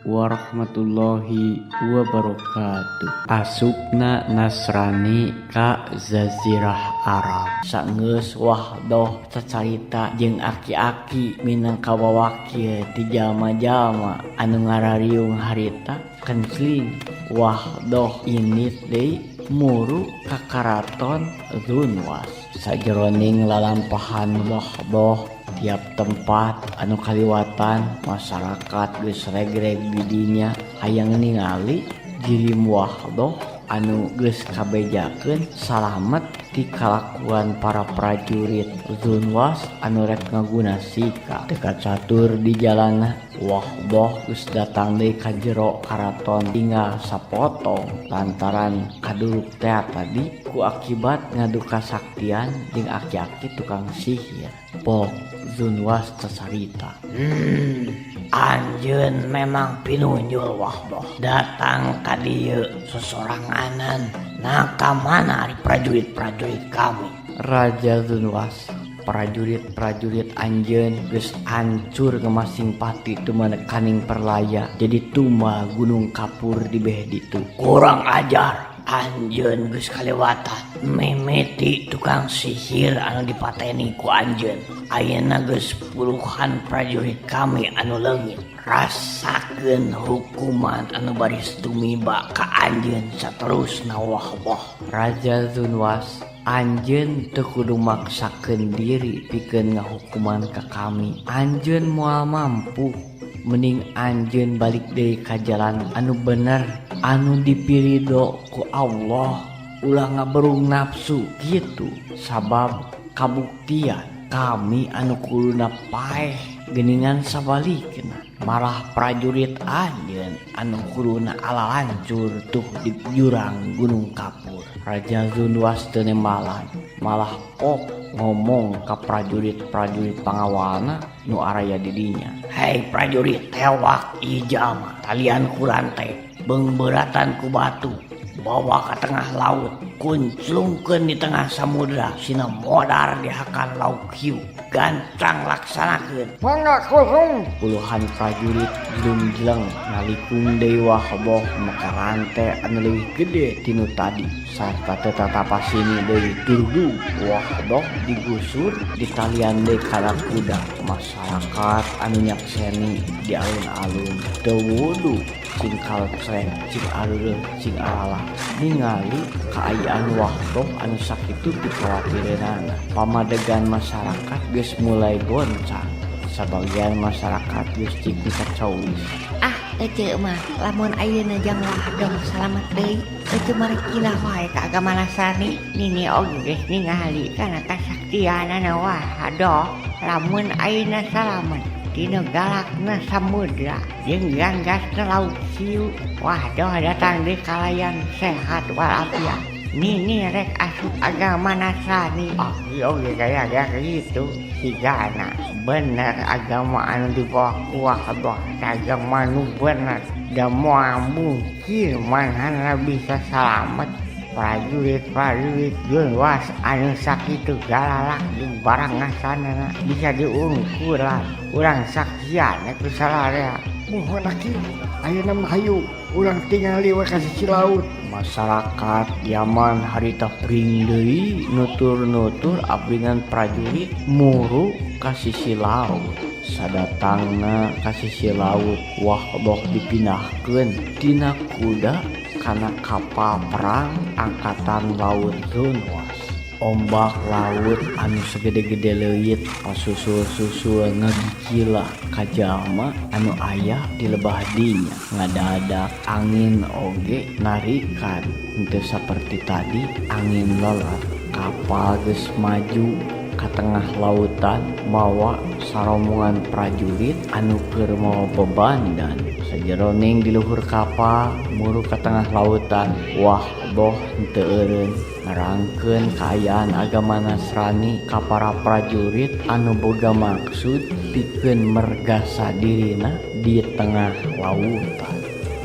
warahmatullahi wabarakatuh. Asupna Nasrani ka Jazirah Arab. Saenggeus wahdoh cacarita jeung aki-aki minangka wawakil ti jalma-jalma anu ngarariung harita kencling wahdoh init deui muru ka karaton Dzunwas. Sajroning lalampahan wahdoh tiap tempat anu kaliwatan masyarakat geus regreg di dinya hayang ningali jirim wahdoh anu geus kabejakeun salamet ti kalakuan para prajurit Dzunwas anu rek ngaguna sika. Dekat catur di jalanna wahdoh geus datang deui ka jero karaton tinggal sapotong lantaran kaduruk teh tadi ku akibat ngadu kasaktian jeung aki-aki tukang sihir. Pok Dzunwas cacarita. Anjeun memang pinunjul wahdoh datang ka dieu sosoranganan. Nah kamana ari prajurit-prajurit kami? Raja Dzunwas, prajurit-prajurit anjeun geus hancur ngemasing pati tu manekaning perlaya jadi tumbal gunung kapur di beh ditu. Kurang ajar, anjeun geus kalewatan memeti tukang sihir anu dipateni ku anjeun. Ayeuna geus puluhan prajurit kami anu leungit. Rasakeun hukuman anu baris tumiba ka anjeun saterusna wahdoh. Raja Dzunwas, anjeun teu kudu maksakeun diri pikeun ngahukuman ka kami. Anjeun moal mampu, mending anjeun balik deui ka jalan anu bener, anu dipiridho ku Allah, ulah ngaberung nafsu gitu. Sabab kabuktian kami anu kuluna paeh geuningan sabalikna malah prajurit anjeun anu kuluna ala lancur tuh di jurang gunung kapur. Raja Dzunwas teu nembalan, malah pok ngomong ka prajurit-prajurit pangawalna nu araya di dinya. Hei prajurit tewak ieu jalma talian ku rantay beungbeuratan ku batu bawa ka tengah laut kunclungkeun di tengah samudra sina modar di hakan lauk hiu gancang laksanakeun. Mangga kosong. Puluhan prajurit jelung-jeleng ngalikung deui wahdoh maka rante anu leuwih gede tinu tadi sarta teu tatapasini deui turdu wahdoh digusur di talian deui kana kuda. Masyarakat anu nyakseni di alun-alun teu wudu cing kalcreng cing areureum cing alalah ningali kaayaan wahdoh anu sakitu dikhawatirkeunana. Pamadegan masyarakat geus mulai goncang. Sabagian masyarakat geus cik bisa cawis. Ece mah lamun ayeuna jang wahdoh salamet deui ece mari kilah wae ka agama Nasrani. Nini oge geus ningali kana kasaktianana wahdoh lamun ayeuna salamet dina galakna samudra jeung ganggasna laut hiu wahdoh datang di kalayan sehat walafiat. Nini rek asup agama Nasrani. Oge kayak gitu sigana bener agama anu dibawa ku wahdoh agama nu bener da moal mungkin manehna bisa salamet. Prajurit-prajurit Dzunwas anu sakitu galalak jeung barang ngasanana bisa diungkulan urang saksian ku salarea. Mohon aki ayeuna mah hayu urang tingali we ka sisi laut. Masyarakat Yaman harita pring deui nutur-nutur abringan prajurit muru ka sisi laut. Sadatangna ka sisi laut wahdoh dipindahkeun tina kuda kana kapal perang angkatan laut Dzunwas. Ombak laut anu segede-gede leuwit pasusul-susul ngagikila ka jalma anu aya di lebah dinya. Ngadadak angin oge narikan henteu saperti tadi angin lelat. Kapal geus maju ka tengah lautan bawa sarombongan prajurit anu keur mawa bebandan. Sajeroning di luhur kapal muru ka tengah lautan wahdoh henteu eureun ngarangkeun kaayaan agama Nasrani ka para prajurit anu boga maksud pikeun mergasa dirina di tengah lautan.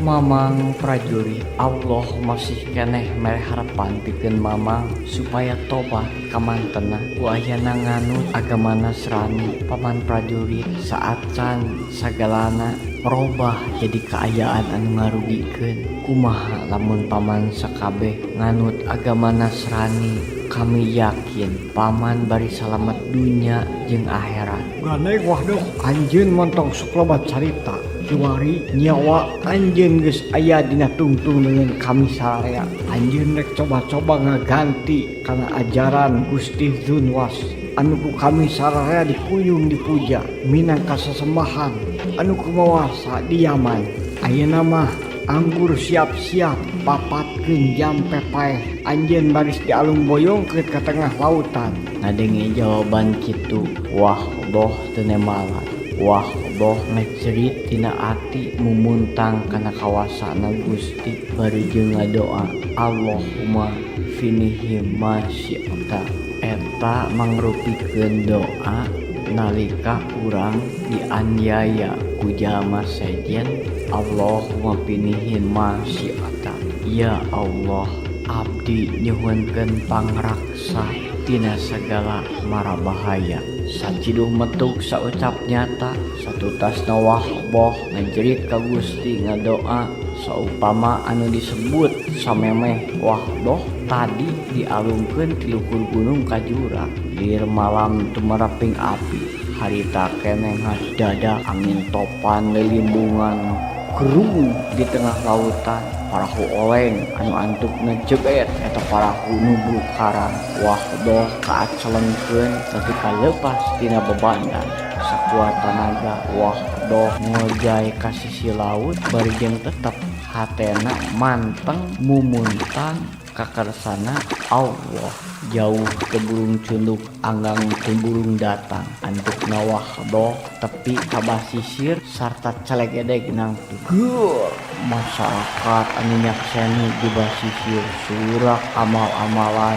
Mamang prajurit, Allah masih keneh mere harapan pikeun mamang supaya tobat kamantena ku ayeuna nganut agama Nasrani. Paman prajurit saat can sagalana merubah jadi keayaan anu ngarugikeun. Kumaha lamun paman sakabeh nganut agama Nasrani? Kami yakin paman bari salamet dunya jeung akhirat. Ganai wahdoh anjeun montong sok loba carita kiwari nyawa anjeun geus aya dina tungtung dengan kami sararea. Anjeun rek coba-coba ngaganti kana ajaran Gusti Zunwas anu ku kami sararea dikuyung dipuja minangka sesembahan anu kumawasa di Yaman. Ayeuna mah anggur siap-siap papatkeun jam pepaeh anjeun baris di alung boyong ke tengah lautan. Ngadenge jawaban kitu, wah doh teu nemalan. Wah doh ngecerit tina ati mumuntang kana kawasana Gusti bari jeung ngadoa Allahumma finihim ma syi'ta. Eta mangrupikeun doa nalika urang dianiaya ku jalma sejen. Allahumma pinihim ma syi'ta. Ya Allah, abdi nyuhunkeun pangraksa tina sagala mara bahaya. Saciduh metuk saucap nyata satutasna wahboh ngajerit ka Gusti ngadoa saupama anu disebut samemeh wahdoh tadi dialungkeun ti luhur gunung ka jurang. Lir malam tumaraping api harita keneh dada angin topan lelimbungan keruh di tengah lautan. Parahu oleng anu antukna jebet eta parahu nubruk karang. Wahdoh kaacalengkeun ketika lepas tina bebandan. Sakuat tenaga wahdoh ngojay ka sisi laut bari jeung tetep hatena manteng mumuntang ka karsana Allah. Jauh ke burung cunduk anggang ke burung datang. Antukna wahdoh tepi ka basisir sarta celegedeg nangtu. Geuh masyarakat anu nyakseni di basisir surak amal-amalan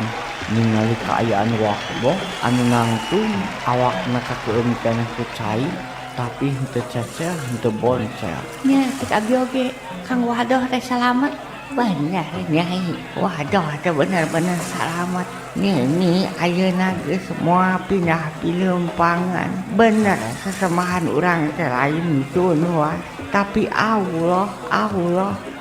ningali kaayaan wahdoh anu nangtung awakna kakeum keneh ku cai tapi henteu ceceh henteu boncel. Nya cek abdi oge Kang Wahdoh teh salamet. Bener Nyai, Wahdoh teh bener-bener salamet. Nih ayeuna geus semua pindah pileumpangan. Bener sesembahan urang teh lain Zunwas, tapi Allah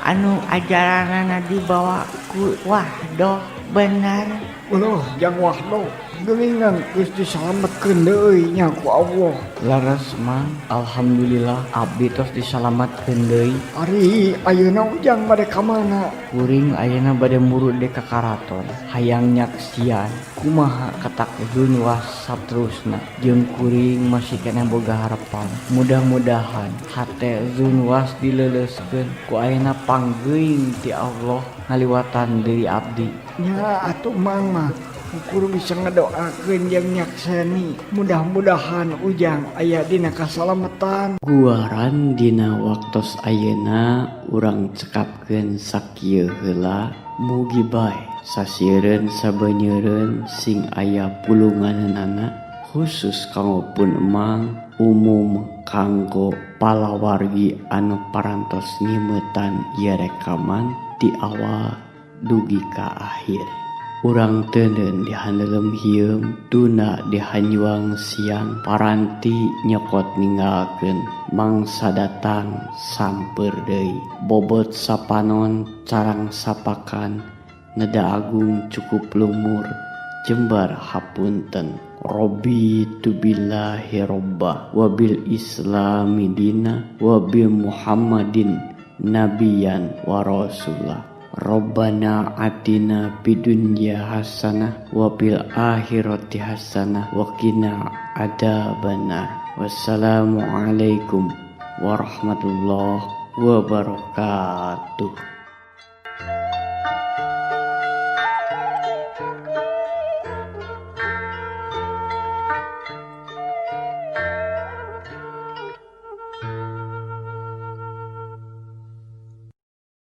anu ajaranana dibawa ku Wahdoh bener. Ulah jang wahdoh geuningan geus disalametkeun deui nya ku Allah. Laras mang alhamdulillah abdi tos disalametkeun deui. Ari ayeuna ujang bade ka mana? Kuring ayeuna bade murud deui ka karaton hayang nyaksian kumaha ketak Zunwas saterusna jeung kuring masih keneh boga harapan mudah-mudahan hate Zunwas dileuleskeun ku ayeuna panggeuing ti Allah ngaliwatan deui abdi. Nya atuh mang mah ukur bisa ngedoakeun jeung nyakseni mudah-mudahan ujang aya dina kasalametan. Guaran dina waktos ayeuna urang cekapkeun sakieu heula mugi bae sasiereun sabeuneureun sing aya pulunganana khusus kanggo pun emang umum kanggo palawargi anu parantos ngimeutan ieu rekaman ti awal dugi ka akhir. Urang teuneun dihandelem hieum tuna dihanyuang siang paranti nyokot ninggalkeun mangsa datang samper deui bobot sapanon carang sapakan ngeda agung cukup lumur jembar hapunten Robbi tu billahi robba wabil islami dina wabil muhammadin nabiyan wa rasulah. Rabbana atina bidunya hasanah wa bil akhirati hasanah wa qina adzabannar. Wassalamualaikum warahmatullahi wabarakatuh.